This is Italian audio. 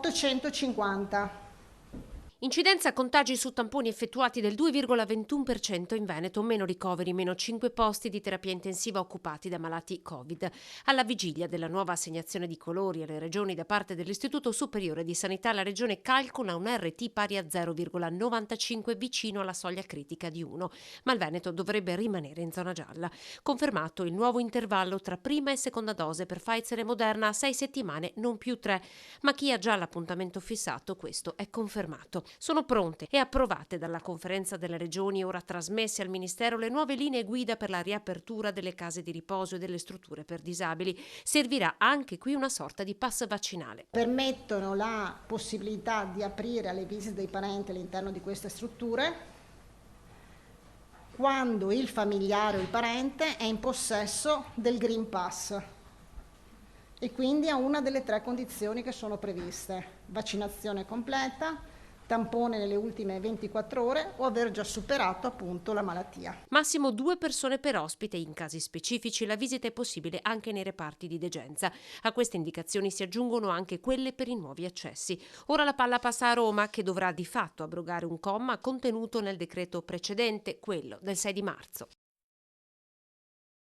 850. Incidenza contagi su tamponi effettuati del 2,21% in Veneto, meno ricoveri, meno 5 posti di terapia intensiva occupati da malati Covid. Alla vigilia della nuova assegnazione di colori alle regioni da parte dell'Istituto Superiore di Sanità, la regione calcola un RT pari a 0,95 vicino alla soglia critica di 1, ma il Veneto dovrebbe rimanere in zona gialla. Confermato il nuovo intervallo tra prima e seconda dose per Pfizer e Moderna a 6 settimane, non più 3, ma chi ha già l'appuntamento fissato, questo è confermato. Sono pronte e approvate dalla Conferenza delle Regioni, ora trasmesse al Ministero, le nuove linee guida per la riapertura delle case di riposo e delle strutture per disabili. Servirà anche qui una sorta di pass vaccinale. Permettono la possibilità di aprire alle visite dei parenti all'interno di queste strutture quando il familiare o il parente è in possesso del Green Pass e quindi ha una delle 3 condizioni che sono previste: vaccinazione completa, tampone nelle ultime 24 ore o aver già superato appunto la malattia. Massimo 2 persone per ospite. In casi specifici la visita è possibile anche nei reparti di degenza. A queste indicazioni si aggiungono anche quelle per i nuovi accessi. Ora la palla passa a Roma, che dovrà di fatto abrogare un comma contenuto nel decreto precedente, quello del 6 di marzo.